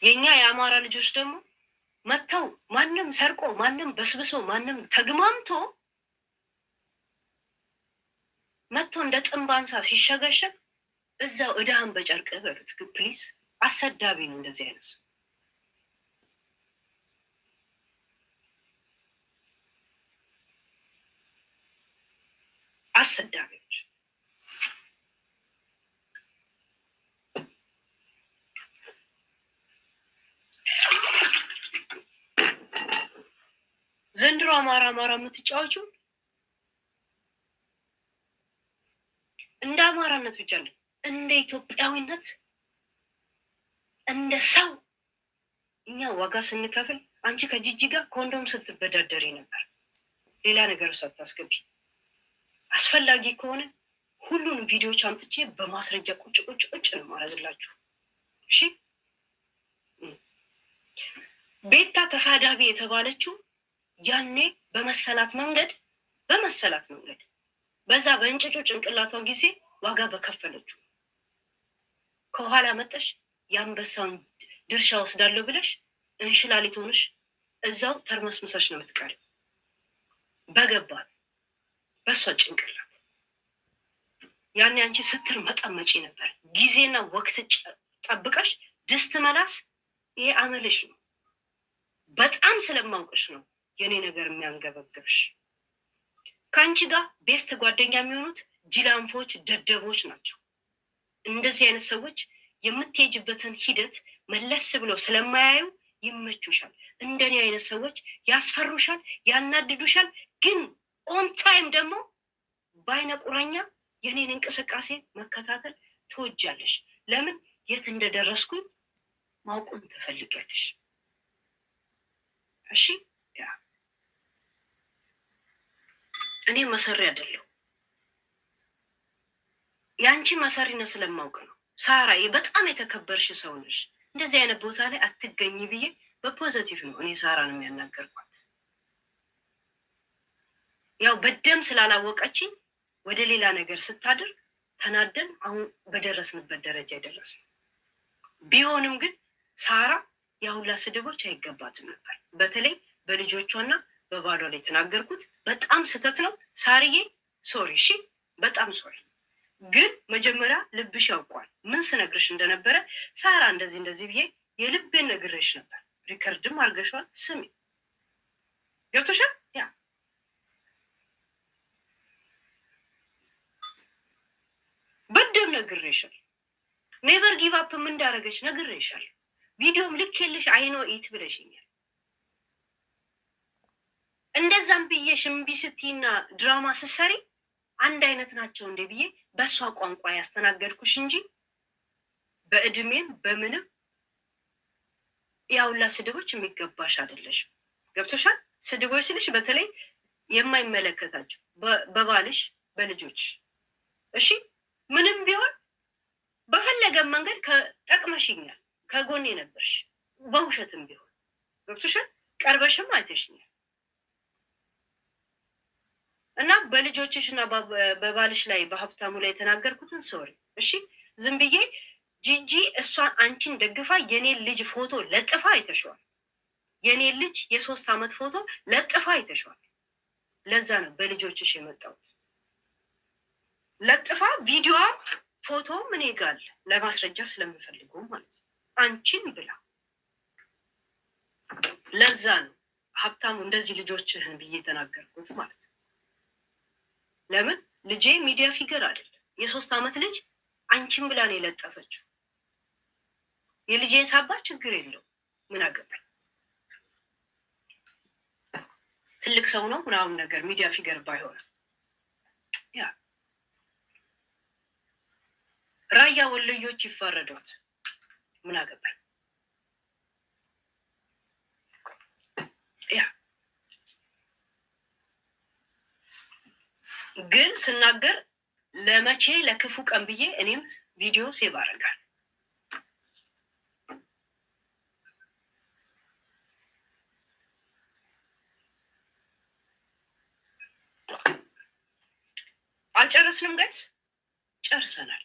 የኛ የአማራ ልጆች ደግሞ መተው ማንም ሰርቆ ማንም በስብሶ ማንም ተግማምቶ መጥቶ እንደ ጥንባንሳ ሲሸገሸግ እዛው እዳህን በጨርቅ በሉት ፕሊዝ። አሰዳቢ ነው እንደዚህ አይነት ሰው። አሰዳቢዎች ዘንድሮ አማራ የምትጫወቹ እንደ አማራነት ብቻ ነው፣ እንደ ኢትዮጵያዊነት እንደ ሰው እኛ ዋጋ ስንከፍል አንቺ ከጂጂ ጋር ኮንዶም ስትበዳደሪ ነበር። ሌላ ነገር ሳታስገቢ አስፈላጊ ከሆነ ሁሉንም ቪዲዮዎች አምጥቼ በማስረጃ ቁጭ ነው ማረግላችሁ። እሺ ቤታ ተሳዳቢ የተባለችው ያኔ በመሰላት መንገድ በዛ በእንጭጩ ጭንቅላቷ ጊዜ ዋጋ በከፈለችው ከኋላ መጠሽ የአንበሳውን ድርሻ ወስዳለሁ ብለሽ እንሽላሊት ሆነሽ እዛው ተርመስምሰሽ ነው የምትቀሪ። በገባት በሷ ጭንቅላት ያኔ አንቺ ስትር መጠመጪ ነበር። ጊዜና ወቅት ጠብቀሽ ድስት መላስ ይሄ አመልሽ ነው። በጣም ስለማውቅሽ ነው የኔ ነገር የሚያንገበግብሽ። ከአንቺ ጋር ቤስት ጓደኛ የሚሆኑት ጅላንፎች፣ ደደቦች ናቸው። እንደዚህ አይነት ሰዎች የምትሄጅበትን ሂደት መለስ ብለው ስለማያዩ ይመቹሻል። እንደኔ አይነት ሰዎች ያስፈሩሻል፣ ያናድዱሻል። ግን ኦን ታይም ደግሞ በአይነ ቁራኛ የኔን እንቅስቃሴ መከታተል ትወጃለሽ። ለምን የት እንደደረስኩኝ ማውቁን ትፈልጊያለሽ። እሺ ያ እኔ መሰሪ አይደለሁ። ያንቺ መሰሪነት ስለማውቅ ነው። ሳራ በጣም የተከበርሽ ሰው ነሽ። እንደዚህ አይነት ቦታ ላይ አትገኝ ብዬ በፖዚቲቭ ነው እኔ ሳራን የሚያናገርኳት። ያው በደም ስላላወቀችኝ ወደ ሌላ ነገር ስታደርግ ተናደን አሁን በደረስንበት ደረጃ የደረስን። ቢሆንም ግን ሳራ ያሁላ ስድቦች አይገባትም ነበር። በተለይ በልጆቿና በባሏ ላይ የተናገርኩት በጣም ስህተት ነው። ሳርዬ ሶሪ፣ እሺ፣ በጣም ሶሪ። ግን መጀመሪያ ልብሽ ያውቋል ምን ስነግርሽ እንደነበረ። ሳራ እንደዚህ ብዬ የልቤን ነግሬሽ ነበር። ሪከርድም አድርገሽዋል። ስሚ፣ ገብቶሻል? ያ በደም ነግሬሻል። ኔቨር ጊቭ አፕ ምን እንዳደረገች ነግሬሻል። ቪዲዮም ልኬልሽ አይኖ ኢት ብለሽኛል። እንደዛም ብዬሽ እምቢ ስትይና ድራማ ስትሰሪ አንድ አይነት ናቸው እንዴ ብዬ በእሷ ቋንቋ ያስተናገድኩሽ እንጂ በእድሜም በምንም ያውላ ስድቦች የሚገባሽ አይደለሽም። ገብቶሻል? ስድቦች ስልሽ በተለይ የማይመለከታቸው በባልሽ በልጆች። እሺ ምንም ቢሆን በፈለገ መንገድ ከጠቅመሽኛል፣ ከጎኔ ነበርሽ። በውሸትም ቢሆን ገብቶሻል? ቀርበሽም አይተሽኛል። እና በልጆችሽ እና በባልሽ ላይ በሀብታሙ ላይ የተናገርኩትን ሶሪ። እሺ ዝም ብዬ ጂጂ እሷን አንቺን ደግፋ የኔን ልጅ ፎቶ ለጥፋ አይተሽዋል። የኔን ልጅ የ3 ዓመት ፎቶ ለጥፋ አይተሽዋል። ለዛ ነው በልጆችሽ የመጣሁት። ለጥፋ ቪዲዮ ፎቶ ምን ይጋል ለማስረጃ ስለምፈልገው ማለት ነው፣ አንቺን ብላ። ለዛ ነው ሀብታሙ እንደዚህ ልጆችህን ብዬ የተናገርኩት ማለት ነው። ለምን ልጄ ሚዲያ ፊገር አይደለም። የ3 ዓመት ልጅ አንቺን ብላ ነው የለጠፈችው። የልጄን ሳባ ችግር የለው ምን አገባኝ። ትልቅ ሰው ነው ምናምን ነገር ሚዲያ ፊገር ባይሆን ያ ራያ ወለዮች ይፈረዷት ምን አገባኝ። ያ ግን ስናገር ለመቼ ለክፉ ቀን ብዬ እኔም ቪዲዮ ሴቭ አደርጋለሁ። አልጨረስንም ጋይስ? ጨርሰናል።